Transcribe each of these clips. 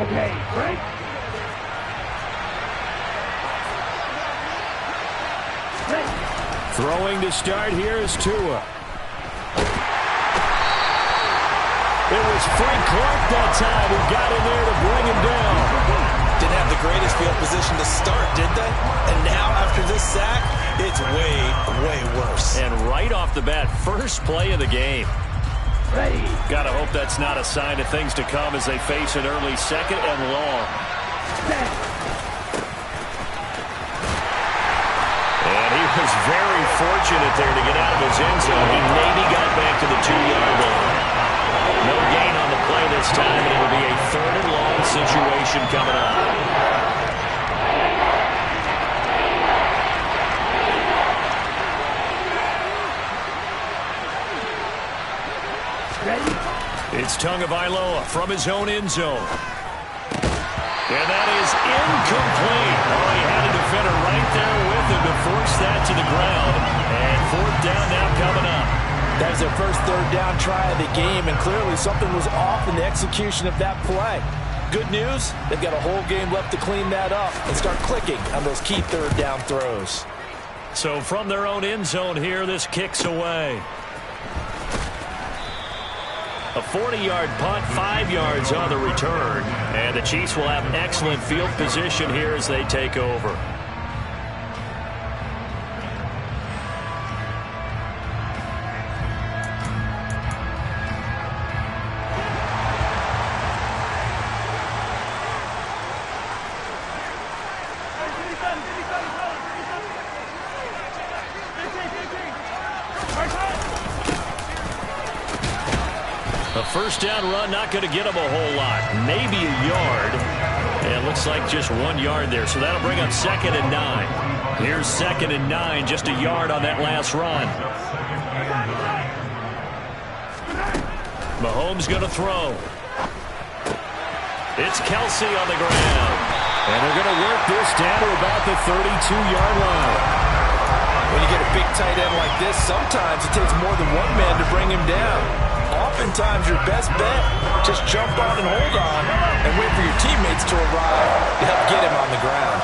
Okay, break. Throwing to start here is Tua. It was Frank Clark that time who got in there to bring him down. Didn't have the greatest field position to start, did they? And now, after this sack, it's way, way worse. And right off the bat, first play of the game. Ready. Gotta hope that's not a sign of things to come as they face an early second and long. Set. And he was very fortunate there to get out of his end zone. He maybe got back to the 2-yard line. No gain on the play this time, and it'll be a 3rd and long situation coming up. Ready. It's Tagovailoa from his own end zone. And that is incomplete. Oh, he had a defender right there with him to force that to the ground. And 4th down now coming up. That was their first 3rd down try of the game, and clearly something was off in the execution of that play. Good news, they've got a whole game left to clean that up and start clicking on those key 3rd down throws. So from their own end zone here, this kicks away. A 40-yard punt, 5 yards on the return. And the Chiefs will have excellent field position here as they take over. A 1st down run, not going to get him a whole lot. Maybe a yard. And looks like just 1 yard there. So that'll bring up 2nd and 9. Here's 2nd and 9, just a yard on that last run. Mahomes going to throw. It's Kelsey on the ground. And they're going to work this down to about the 32-yard line. When you get a big tight end like this, sometimes it takes more than one man to bring him down. Oftentimes, your best bet, just jump on and hold on and wait for your teammates to arrive to help get him on the ground.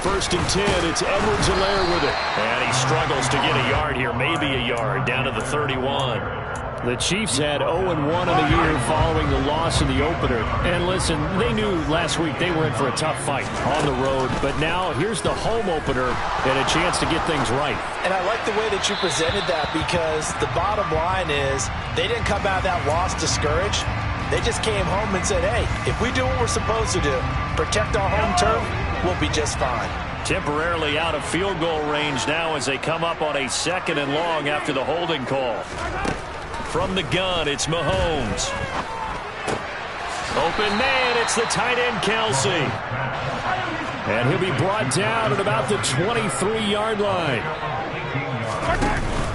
1st and 10, it's Edwards-Helaire with it. And he struggles to get a yard here, maybe a yard, down to the 31. The Chiefs had 0-1 on the year following the loss in the opener. And listen, they knew last week they were in for a tough fight on the road. But now here's the home opener and a chance to get things right. And I like the way that you presented that, because the bottom line is they didn't come out of that loss discouraged. They just came home and said, hey, if we do what we're supposed to do, protect our home turf, we'll be just fine. Temporarily out of field goal range now as they come up on a 2nd and long after the holding call. From the gun, it's Mahomes. Open man, it's the tight end, Kelsey. And he'll be brought down at about the 23-yard line.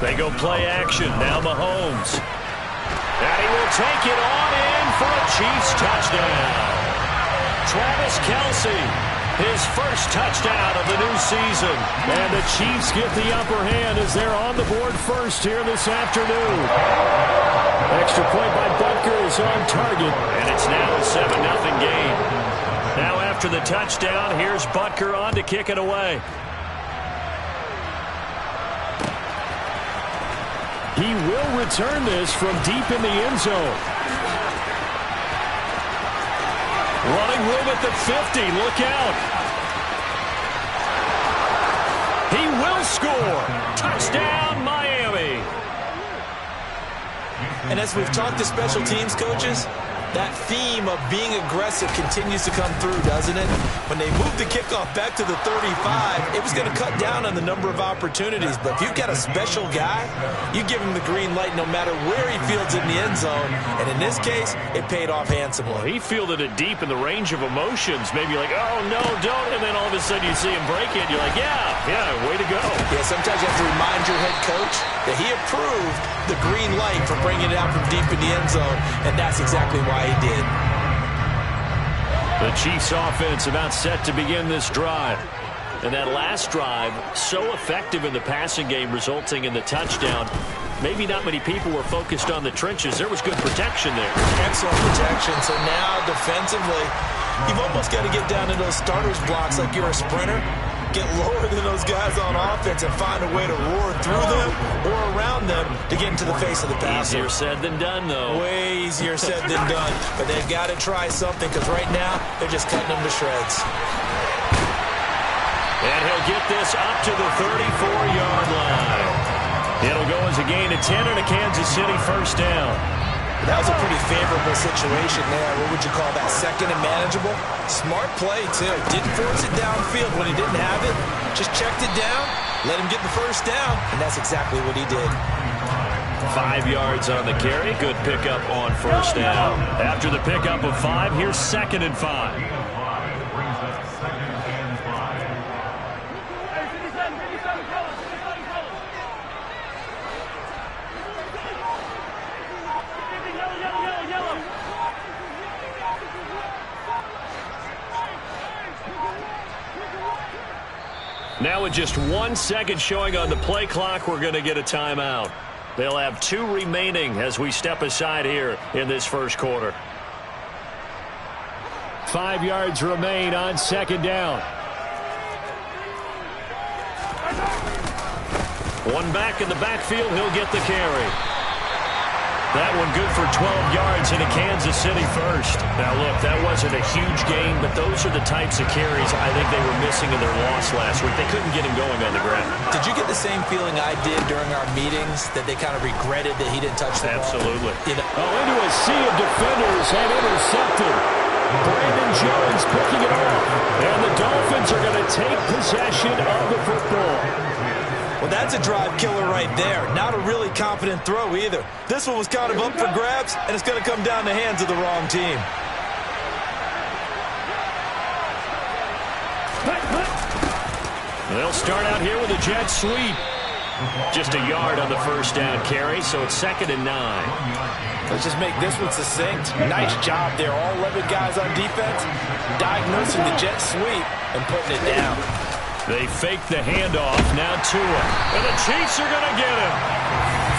They go play action, now Mahomes. And he will take it on in for a Chiefs touchdown. Travis Kelsey. His first touchdown of the new season. And the Chiefs get the upper hand as they're on the board first here this afternoon. Extra point by Butker is on target. And it's now a 7-0 game. Now after the touchdown, here's Butker on to kick it away. He will return this from deep in the end zone. Running room at the 50. Look out. He will score. Touchdown, Miami. And as we've talked to special teams coaches, that theme of being aggressive continues to come through, doesn't it? When they moved the kickoff back to the 35, it was going to cut down on the number of opportunities. But if you've got a special guy, you give him the green light no matter where he fields it in the end zone. And in this case, it paid off handsomely. Well, he fielded it deep in the range of emotions. Maybe like, oh, no, don't. And then all of a sudden you see him break it. You're like, yeah, way to go. Yeah, sometimes you have to remind your head coach that he approved the green light for bringing it out from deep in the end zone. And that's exactly why he did. The Chiefs offense about set to begin this drive. And that last drive, so effective in the passing game, resulting in the touchdown. maybe not many people were focused on the trenches. There was good protection there. Excellent protection. So now defensively, you've almost got to get down to those starters blocks like you're a sprinter. Get lower than those guys on offense and find a way to roar through them or around them to get into the face of the passer. Easier said than done, though. Way easier said than done. But they've got to try something because right now they're just cutting them to shreds. And he'll get this up to the 34-yard line. It'll go as a gain of 10 and a Kansas City first down. That was a pretty favorable situation there. What would you call that? Second and manageable? Smart play, too. Didn't force it downfield when he didn't have it. Just checked it down, let him get the first down, and that's exactly what he did. 5 yards on the carry. Good pickup on first down. After the pickup of 5, here's 2nd and 5. Now with just 1 second showing on the play clock, we're going to get a timeout. They'll have 2 remaining as we step aside here in this first quarter. 5 yards remain on 2nd down. One back in the backfield, he'll get the carry. That one good for 12 yards in a Kansas City first. Now, look, that wasn't a huge gain, but those are the types of carries I think they were missing in their loss last week. They couldn't get him going on the ground. Did you get the same feeling I did during our meetings, that they kind of regretted that he didn't touch the ball? Absolutely. You know, into a sea of defenders and intercepted. Brandon Jones picking it up. And the Dolphins are going to take possession of the football. well, that's a drive killer right there. Not a really confident throw either. This one was kind of up for grabs, and it's going to come down the hands of the wrong team. They'll start out here with a jet sweep. Just a yard on the first down carry, so it's 2nd and 9. Let's just make this one succinct. Nice job there. All 11 guys on defense diagnosing the jet sweep and putting it down. They fake the handoff. Now Tua. And the Chiefs are going to get him.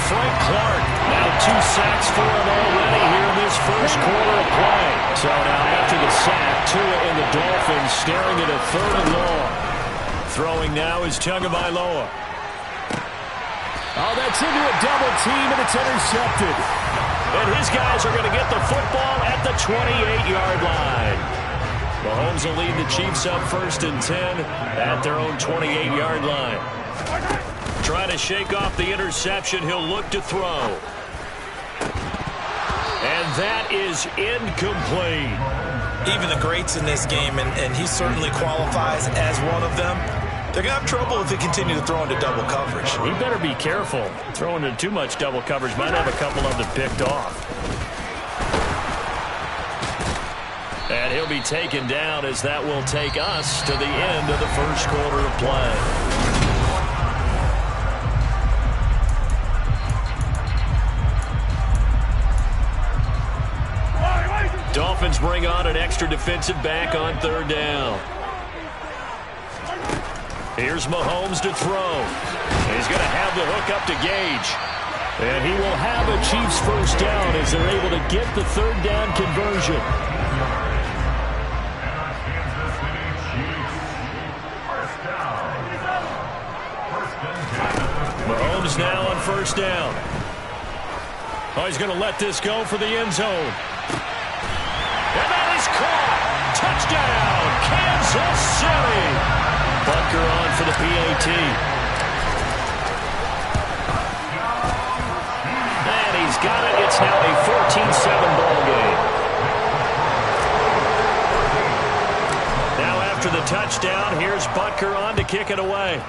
Frank Clark. Now 2 sacks for him already here in this first quarter of play. So now after the sack, Tua and the Dolphins staring at a 3rd and long. Throwing now is Tagovailoa. Oh, that's into a double team, and it's intercepted. And his guys are going to get the football at the 28-yard line. Mahomes will lead the Chiefs up 1st and 10 at their own 28-yard line. Trying to shake off the interception. He'll look to throw. And that is incomplete. Even the greats in this game, and he certainly qualifies as one of them, they're going to have trouble if they continue to throw into double coverage. He better be careful. Throwing into too much double coverage might have a couple of them picked off. And he'll be taken down as that will take us to the end of the first quarter of play. Dolphins bring on an extra defensive back on 3rd down. Here's Mahomes to throw. He's going to have the hook up to Gage. And he will have a Chiefs first down as they're able to get the 3rd down conversion. Mahomes now on 1st down. Oh, he's going to let this go for the end zone. And that is caught. Touchdown, Kansas City. Butker on for the PAT. And he's got it. It's now a 14-7 ball game. Now after the touchdown, here's Butker on to kick it away.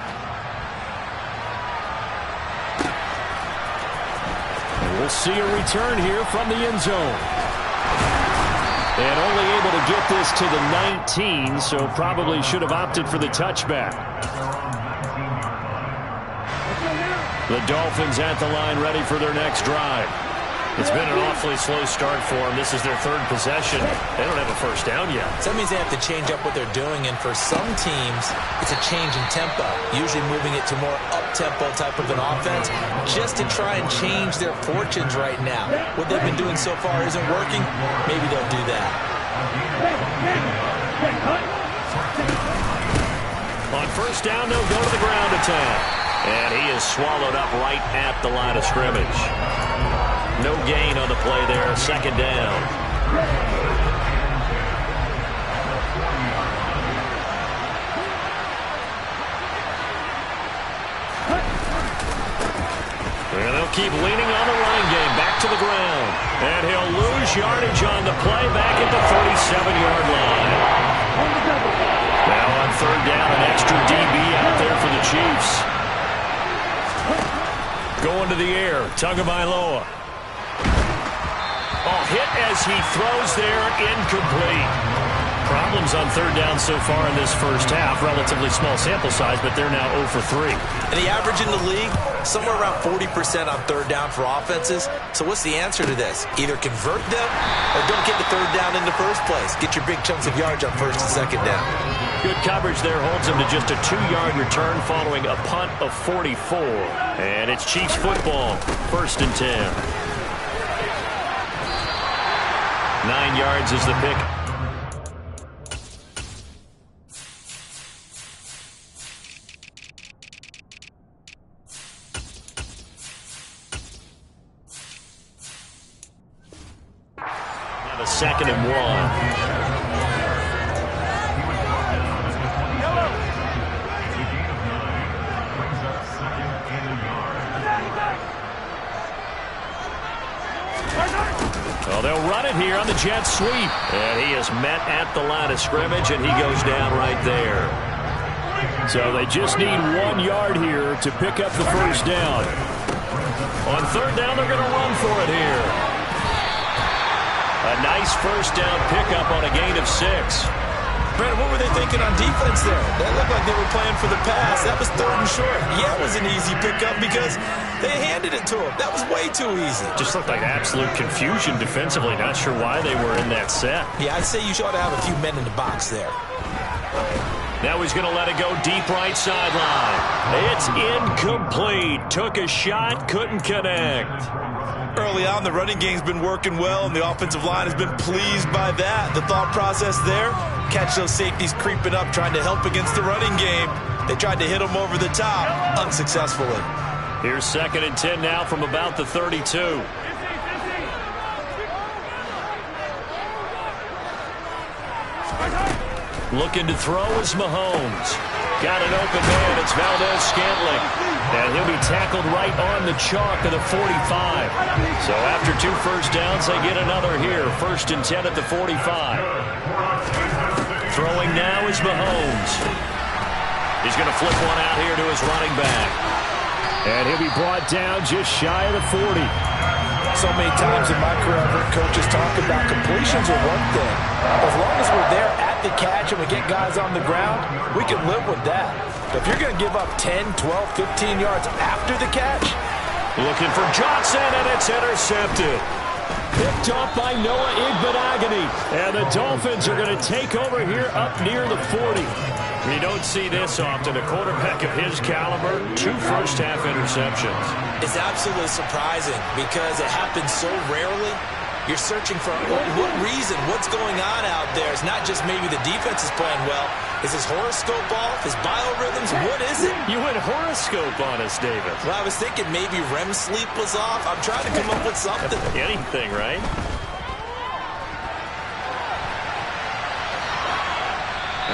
And we'll see a return here from the end zone. And only able to get this to the 19, so probably should have opted for the touchback. The Dolphins at the line ready for their next drive. It's been an awfully slow start for them. This is their third possession. They don't have a first down yet. So that means they have to change up what they're doing, and for some teams, it's a change in tempo, usually moving it to more up-tempo type of an offense, just to try and change their fortunes right now. What they've been doing so far isn't working. Maybe they'll do that. On first down, they'll go to the ground attack. And he is swallowed up right at the line of scrimmage. No gain on the play there, second down. And they'll keep leaning on the running game, back to the ground. And he'll lose yardage on the play, back at the 37-yard line. Now on third down, an extra DB out there for the Chiefs. Going to the air, Tagovailoa. Oh, hit as he throws there, incomplete. Problems on third down so far in this first half. Relatively small sample size, but they're now 0 for 3. And the average in the league, somewhere around 40% on third down for offenses. So what's the answer to this? Either convert them or don't get the third down in the first place. Get your big chunks of yards on first and second down. Good coverage there holds him to just a 2-yard return following a punt of 44. And it's Chiefs football, first and 10. 9 yards is the pick. Now the second and 1. Well, they'll run it here on the jet sweep. And he is met at the line of scrimmage, and he goes down right there. So they just need 1 yard here to pick up the first down. On third down, they're going to run for it here. A nice first down pickup on a gain of 6. Brandon, what were they thinking on defense there? That looked like they were playing for the pass. That was third and short. Yeah, it was an easy pickup because they handed it to him. That was way too easy. Just looked like absolute confusion defensively. Not sure why they were in that set. Yeah, I'd say you ought to have a few men in the box there. Now he's going to let it go deep right sideline. It's incomplete. Took a shot, couldn't connect. Early on, the running game's been working well, and the offensive line has been pleased by that. The thought process there, catch those safeties creeping up, trying to help against the running game. They tried to hit them over the top, unsuccessfully. Here's second and 10 now from about the 32. Looking to throw is Mahomes. Got an open man. It's Valdez-Scantling. And he'll be tackled right on the chalk of the 45. So after 2 first downs, they get another here. First and 10 at the 45. Throwing now is Mahomes. He's going to flip one out here to his running back. And he'll be brought down just shy of the 40. So many times in my career, I've heard coaches talk about completions are one thing. As long as we're there at the catch and we get guys on the ground, we can live with that. But if you're going to give up 10, 12, 15 yards after the catch. Looking for Johnson, and it's intercepted. Picked off by Noah Igbenogany. And the Dolphins are going to take over here up near the 40. You don't see this often. A quarterback of his caliber, 2 first-half interceptions. It's absolutely surprising because it happens so rarely. You're searching for what reason, what's going on out there. It's not just maybe the defense is playing well. Is his horoscope off? His biorhythms? What is it? You went horoscope on us, David. Well, I was thinking maybe REM sleep was off. I'm trying to come up with something. Anything, right?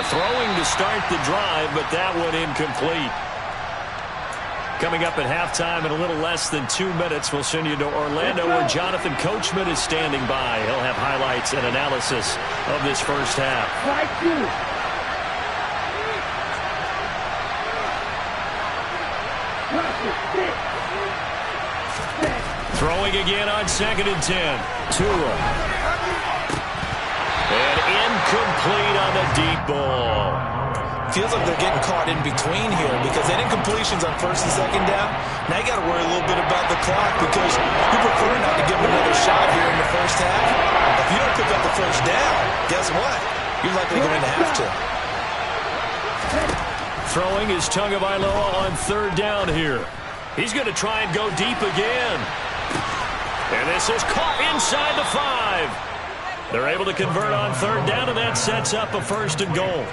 Throwing to start the drive, but that one incomplete. Coming up at halftime in a little less than 2 minutes, we'll send you to Orlando where Jonathan Coachman is standing by. He'll have highlights and analysis of this first half. Throwing again on second and 10. Tua. And incomplete on the deep ball. Feels like they're getting caught in between here because that incompletion's on first and second down. Now you got to worry a little bit about the clock because you prefer not to give them another first down, guess what? You're likely going to have to. Throwing is Tagovailoa on third down here. He's going to try and go deep again. And this is caught inside the 5. They're able to convert on third down, and that sets up a 1st and goal.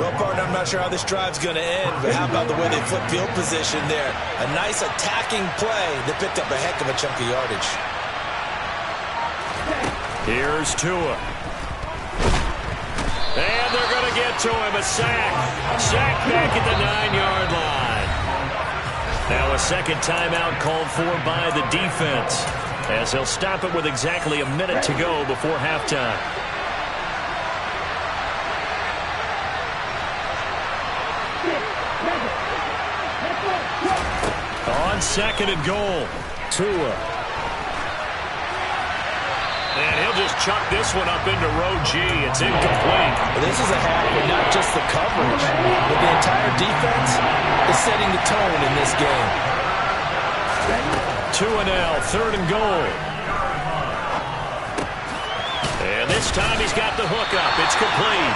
Well, partner, I'm not sure how this drive's going to end, but how about the way they flip field position there? A nice attacking play that picked up a heck of a chunk of yardage. Here's Tua. And they're going to get to him. A sack. Sack back at the 9-yard line. Now a second timeout called for by the defense, as he'll stop it with exactly a minute to go before halftime. On 2nd and goal, Tua. And he'll just chuck this one up into row G. It's incomplete. Well, this is a hack, but not just the coverage, but the entire defense is setting the tone in this game. Tua now, 3rd and goal. And this time he's got the hook up. It's complete.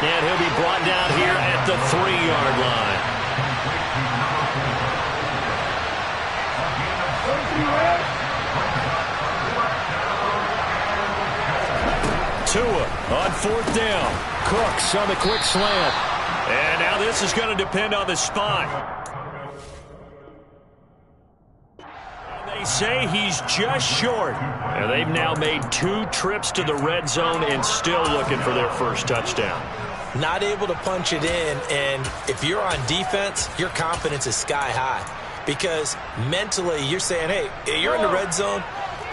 And he'll be brought down here at the 3-yard line. Tua on 4th down. Cooks on the quick slant. And now this is going to depend on the spot. And they say he's just short. And they've now made 2 trips to the red zone and still looking for their first touchdown. Not able to punch it in, and if you're on defense, your confidence is sky high. Because mentally, you're saying, hey, you're in the red zone.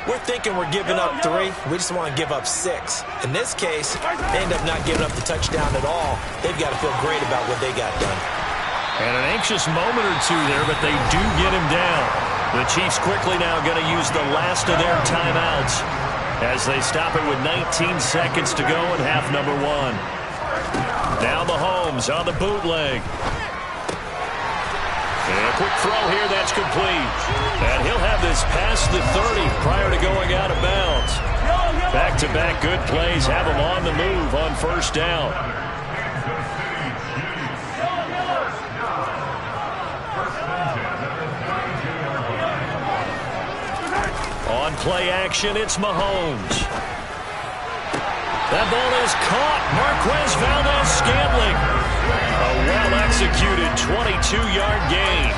We're thinking we're giving up 3. We just want to give up 6. In this case, they end up not giving up the touchdown at all. They've got to feel great about what they got done. And an anxious moment or two there, but they do get him down. The Chiefs quickly now going to use the last of their timeouts as they stop it with 19 seconds to go in half number 1. Now Mahomes on the bootleg. And a quick throw here, that's complete. And he'll have this past the 30 prior to going out of bounds. Back-to-back good plays have him on the move on 1st down. On play action, it's Mahomes. That ball is caught. Marquez Valdes-Scantling. A well-executed 22-yard gain.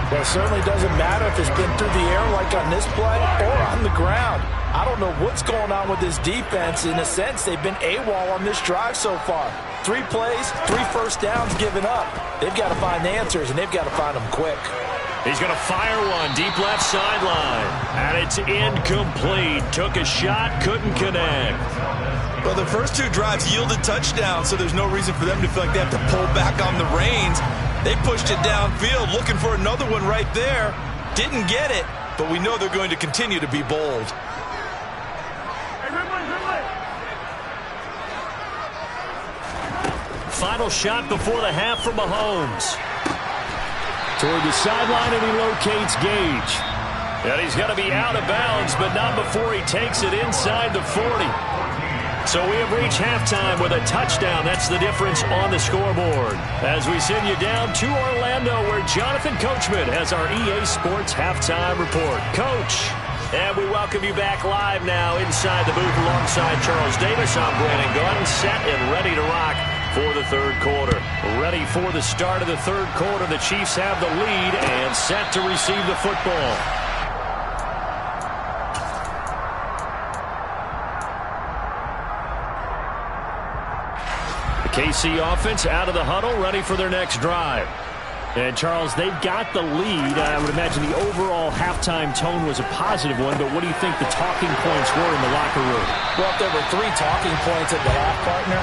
Well, it certainly doesn't matter if it's been through the air like on this play or on the ground. I don't know what's going on with this defense. In a sense, they've been AWOL on this drive so far. 3 plays, 3 first downs given up. They've got to find the answers, and they've got to find them quick. He's going to fire one deep left sideline. And it's incomplete. Took a shot, couldn't connect. Well, the first 2 drives yielded touchdowns, so there's no reason for them to feel like they have to pull back on the reins. They pushed it downfield, looking for another one right there. Didn't get it, but we know they're going to continue to be bold. Final shot before the half from Mahomes. Toward the sideline, and he locates Gage. And he's going to be out of bounds, but not before he takes it inside the 40. So we have reached halftime with a touchdown. That's the difference on the scoreboard. As we send you down to Orlando, where Jonathan Coachman has our EA Sports Halftime Report. Coach, and we welcome you back live now inside the booth alongside Charles Davis. I'm Brandon Gunn, set and ready to rock for the 3rd quarter. Ready for the start of the 3rd quarter. The Chiefs have the lead and set to receive the football. KC offense out of the huddle, ready for their next drive. And, Charles, they've got the lead. I would imagine the overall halftime tone was a positive one, but what do you think the talking points were in the locker room? Well, if there were 3 talking points at the half, partner,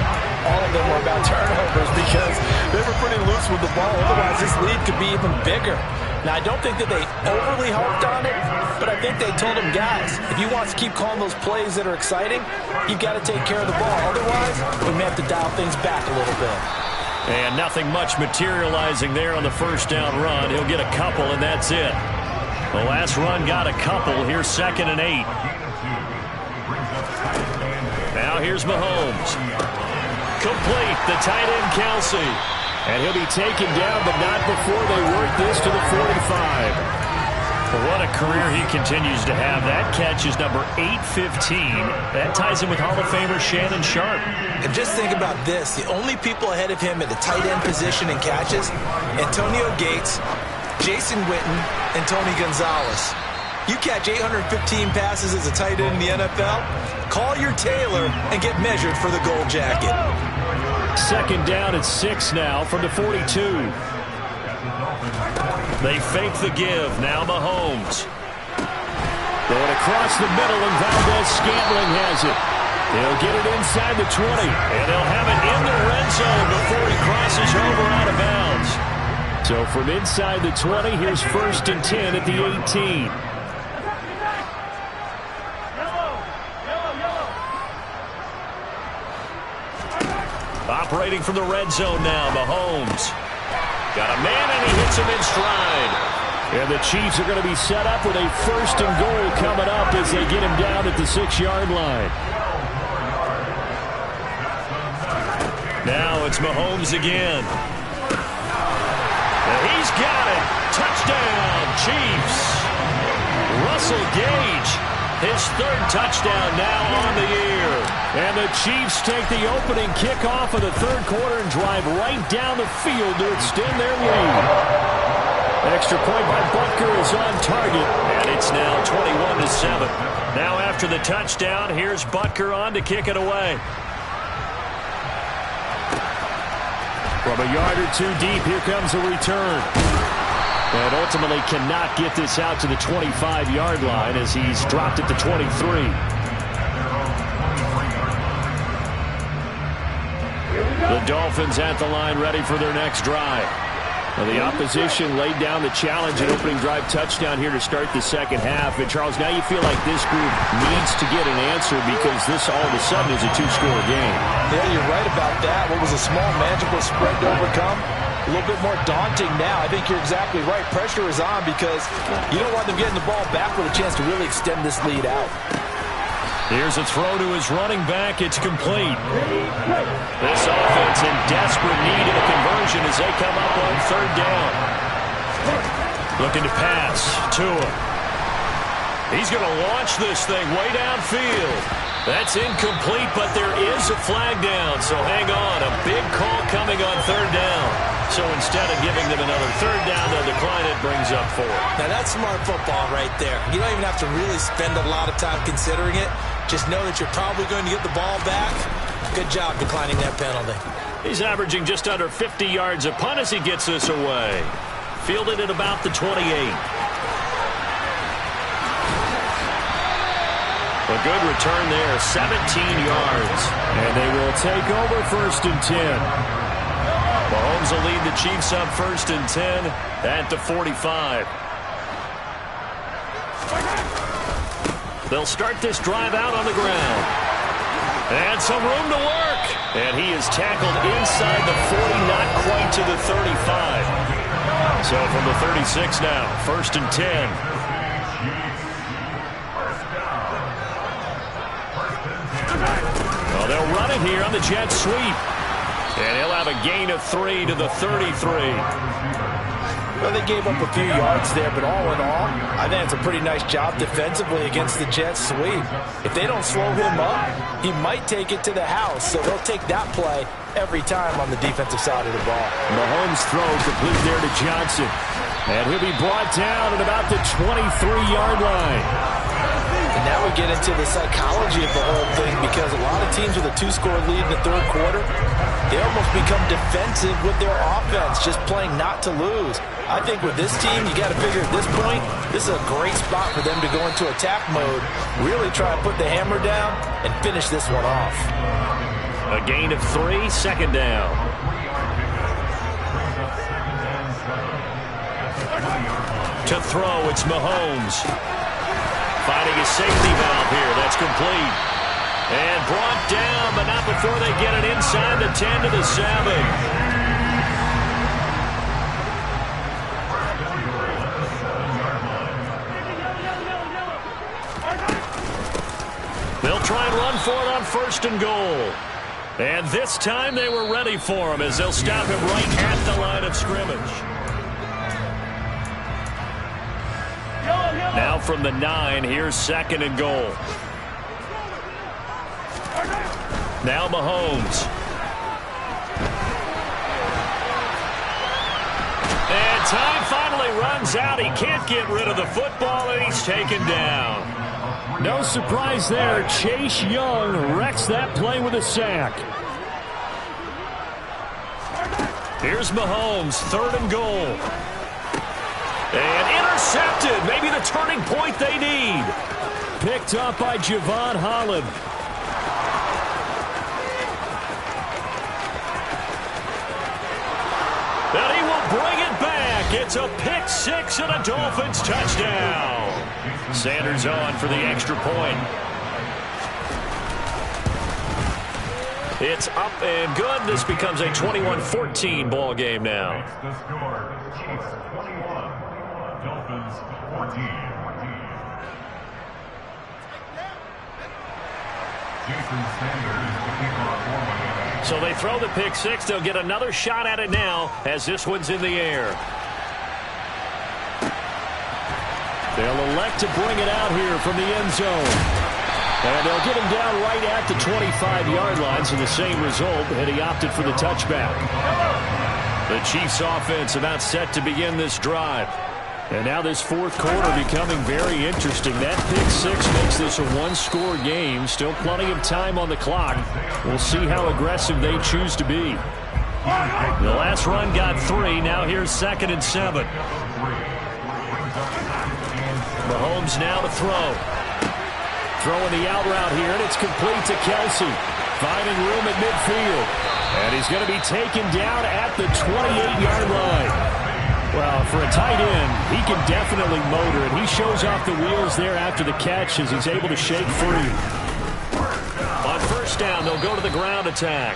all of them were about turnovers because they were pretty loose with the ball. Otherwise, this lead could be even bigger. Now, I don't think that they overly harped on it, but I think they told them, guys, if you want to keep calling those plays that are exciting, you've got to take care of the ball. Otherwise, we may have to dial things back a little bit. And nothing much materializing there on the first down run. He'll get a couple, and that's it. The last run got a couple. Here's 2nd and 8. Now here's Mahomes. Complete, the tight end Kelsey. And he'll be taken down, but not before they work this to the 45. What a career he continues to have. That catch is number 815. That ties him with Hall of Famer Shannon Sharp. And just think about this. The only people ahead of him at the tight end position in catches, Antonio Gates, Jason Witten, and Tony Gonzalez. You catch 815 passes as a tight end in the NFL, call your tailor and get measured for the gold jacket. Second down at 6 now from the 42. They fake the give. Now Mahomes. Going across the middle, and Valdez-Scantling has it. They'll get it inside the 20, and they'll have it in the red zone before he crosses over out of bounds. So from inside the 20, here's 1st and 10 at the 18. Operating from the red zone now, Mahomes. Got a man, and he hits him in stride. And the Chiefs are going to be set up with a 1st and goal coming up as they get him down at the 6-yard line. Now it's Mahomes again. And he's got it. Touchdown, Chiefs. Russell Gage, his 3rd touchdown now on the year. And the Chiefs take the opening kickoff of the 3rd quarter and drive right down the field to extend their lead. Extra point by Butker is on target, and it's now 21-7. Now after the touchdown, here's Butker on to kick it away. From a yard or two deep, here comes a return. And ultimately cannot get this out to the 25-yard line as he's dropped at the 23. The Dolphins at the line, ready for their next drive. Well, the opposition laid down the challenge and opening drive touchdown here to start the second half. And, Charles, now you feel like this group needs to get an answer because this all of a sudden is a 2-score game. Yeah, you're right about that. What was a small, manageable spread to overcome, a little bit more daunting now. I think you're exactly right. Pressure is on because you don't want them getting the ball back with a chance to really extend this lead out. Here's a throw to his running back. It's complete. This offense in desperate need of a conversion as they come up on 3rd down. Looking to pass. Tua. He's going to launch this thing way downfield. That's incomplete, but there is a flag down, so hang on. A big call coming on 3rd down. So instead of giving them another 3rd down, they'll decline it, brings up 4. Now that's smart football right there. You don't even have to really spend a lot of time considering it. Just know that you're probably going to get the ball back. Good job declining that penalty. He's averaging just under 50 yards a punt as he gets this away. Fielded at about the 28. A good return there, 17 yards. And they will take over 1st and 10. Mahomes will lead the Chiefs up 1st and 10 at the 45. They'll start this drive out on the ground. And some room to work. And he is tackled inside the 40, not quite to the 35. So from the 36 now, 1st and 10. Well, they'll run it here on the jet sweep. And he'll have a gain of 3 to the 33. Well, they gave up a few yards there, but all in all, I think it's a pretty nice job defensively against the jet sweep. If they don't slow him up, he might take it to the house, so they'll take that play every time on the defensive side of the ball. Mahomes' throw complete there to Johnson. And he'll be brought down at about the 23-yard line. And now we get into the psychology of the whole thing because a lot of teams with a 2-score lead in the 3rd quarter, they almost become defensive with their offense, just playing not to lose. I think with this team, you got to figure at this point, this is a great spot for them to go into attack mode, really try to put the hammer down and finish this one off. A gain of 3, 2nd down. To throw, it's Mahomes. Finding a safety valve here. That's complete. And brought down, but not before they get it inside the 10 to the 7. They'll try and run for it on 1st and goal. And this time they were ready for him as they'll stop him right at the line of scrimmage. Now from the 9, here's 2nd and goal. Now Mahomes. And time finally runs out. He can't get rid of the football, and he's taken down. No surprise there. Chase Young wrecks that play with a sack. Here's Mahomes, 3rd and goal. And intercepted. Maybe the turning point they need. Picked up by Javon Holland. And he will bring it back. It's a pick 6 and a Dolphins touchdown. Sanders on for the extra point. It's up and good. This becomes a 21-14 ball game now. The score, Chiefs 21, Dolphins 14. Jason Sanders, the kicker of Norman. So they throw the pick 6. They'll get another shot at it now as this one's in the air. They'll elect to bring it out here from the end zone. And they'll get him down right at the 25-yard line, so the same result, and he opted for the touchback. The Chiefs offense about set to begin this drive. And now this 4th quarter becoming very interesting. That pick 6 makes this a 1-score game. Still plenty of time on the clock. We'll see how aggressive they choose to be. The last run got 3. Now here's 2nd and 7. Mahomes now to throw. Throwing the out route here, and it's complete to Kelsey. Finding room at midfield. And he's going to be taken down at the 28-yard line. Well, for a tight end, he can definitely motor, and he shows off the wheels there after the catch as he's able to shake free. On 1st down, they'll go to the ground attack.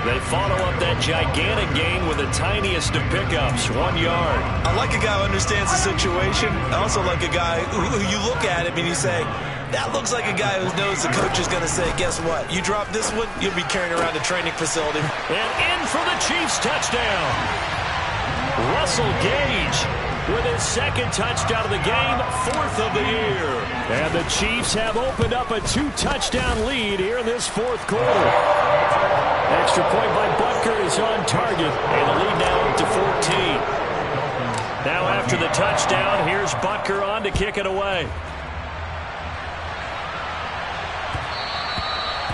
They follow up that gigantic gain with the tiniest of pickups, 1 yard. I like a guy who understands the situation. I also like a guy who you look at him and you say, that looks like a guy who knows the coach is going to say, guess what? You drop this one, you'll be carrying around the training facility. And in for the Chiefs touchdown. Russell Gage with his 2nd touchdown of the game, 4th of the year. And the Chiefs have opened up a 2-touchdown lead here in this 4th quarter. Extra point by Butker is on target, and the lead now up to 14. Now after the touchdown, here's Butker on to kick it away.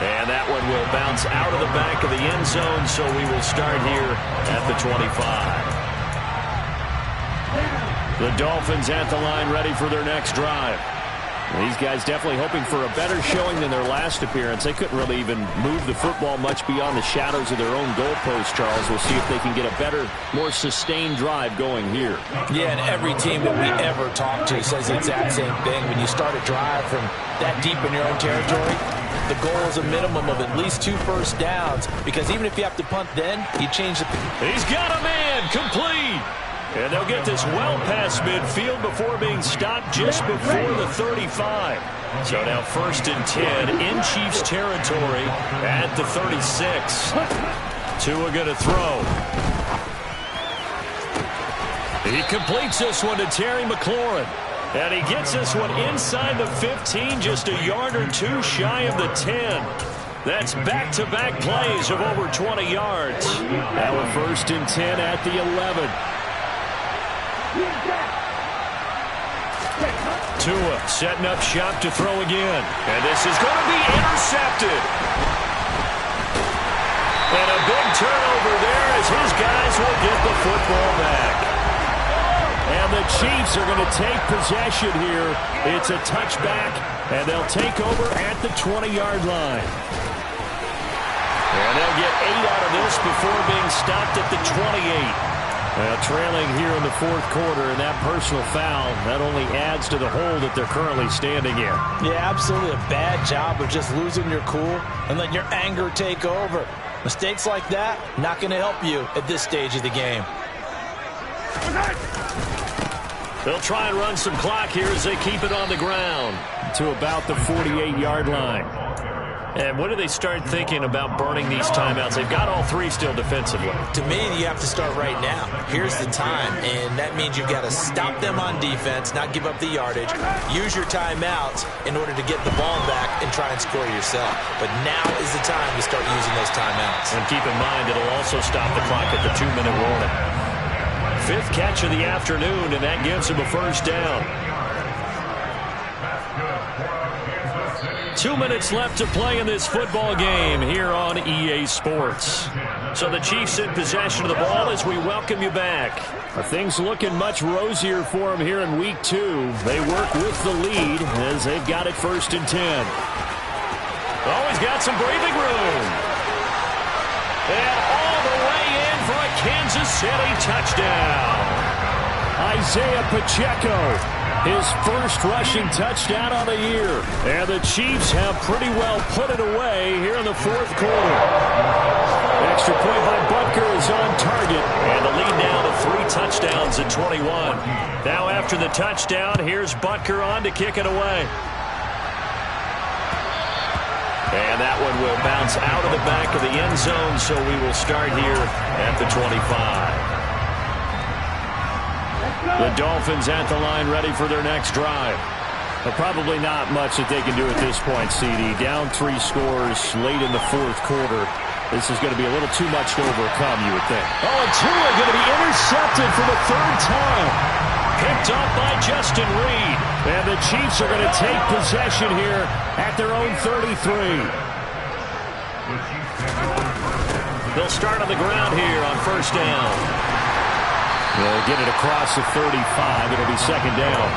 And that one will bounce out of the back of the end zone, so we will start here at the 25. The Dolphins at the line ready for their next drive. These guys definitely hoping for a better showing than their last appearance. They couldn't really even move the football much beyond the shadows of their own goalpost, Charles. We'll see if they can get a better, more sustained drive going here. Yeah, and every team that we ever talk to says the exact same thing. When you start a drive from that deep in your own territory, the goal is a minimum of at least 2 first downs, because even if you have to punt then, you change the... He's got a man, complete. And they'll get this well past midfield before being stopped just before the 35. So now 1st and 10 in Chiefs territory at the 36. Tua going to throw. He completes this one to Terry McLaurin. And he gets this one inside the 15, just a yard or 2 shy of the 10. That's back-to-back plays of over 20 yards. Now we're 1st and 10 at the 11. Tua setting up shop to throw again. And this is going to be intercepted. And a big turnover there as his guys will get the football back. And the Chiefs are going to take possession here. It's a touchback, and they'll take over at the 20-yard line. And they'll get 8 out of this before being stopped at the 28. Trailing here in the 4th quarter, and that personal foul, that only adds to the hole that they're currently standing in. Yeah, absolutely a bad job of just losing your cool and letting your anger take over. Mistakes like that, not going to help you at this stage of the game. They'll try and run some clock here as they keep it on the ground. to about the 48-yard line. And when do they start thinking about burning these timeouts? They've got all three still defensively. To me, you have to start right now. Here's the time, and that means you've got to stop them on defense, not give up the yardage, use your timeouts in order to get the ball back and try and score yourself. But now is the time to start using those timeouts. And keep in mind, it'll also stop the clock at the 2-minute warning. 5th catch of the afternoon, and that gives him a first down. 2 minutes left to play in this football game here on EA Sports. So the Chiefs in possession of the ball as we welcome you back. Things looking much rosier for them here in week 2. They work with the lead as they've got it 1st and 10. Oh, he's got some breathing room. And all the way in for a Kansas City touchdown. Isaiah Pacheco. His first rushing touchdown on the year. And the Chiefs have pretty well put it away here in the 4th quarter. Extra point by Butker is on target. And the lead now to 3 touchdowns at 21. Now after the touchdown, here's Butker on to kick it away. And that one will bounce out of the back of the end zone, so we will start here at the 25. The Dolphins at the line ready for their next drive. But probably not much that they can do at this point, CD. Down 3 scores late in the 4th quarter. This is going to be a little too much to overcome, you would think. Oh, and Tua going to be intercepted for the 3rd time. Picked up by Justin Reed. And the Chiefs are going to take possession here at their own 33. They'll start on the ground here on 1st down. They'll get it across the 35. It'll be 2nd down.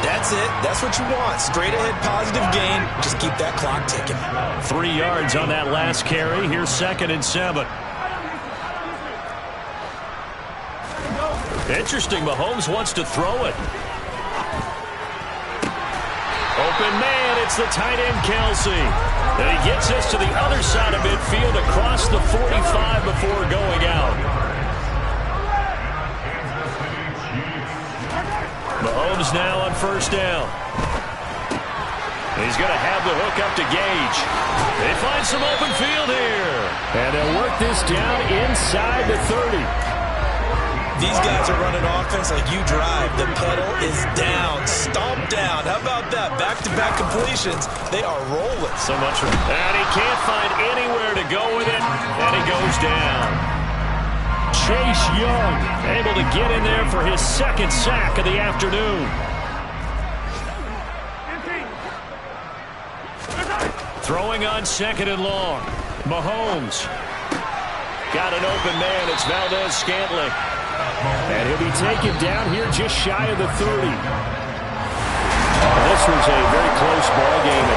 That's it. That's what you want. Straight ahead positive gain. Just keep that clock ticking. 3 yards on that last carry. Here's 2nd and 7. Interesting. Mahomes wants to throw it. Open man. It's the tight end, Kelsey. And he gets us to the other side of midfield across the 45 before going out. Mahomes now on 1st down. He's going to have the hook up to Gage. They find some open field here. And they'll work this down inside the 30. These guys are running offense like you drive. The pedal is down. Stomp down. How about that? Back-to-back completions. They are rolling. So much. And he can't find anywhere to go with it. And he goes down. Chase Young able to get in there for his 2nd sack of the afternoon. Throwing on 2nd and long. Mahomes. Got an open man. It's Valdez-Scantling. And he'll be taken down here just shy of the 30. This was a very close ball game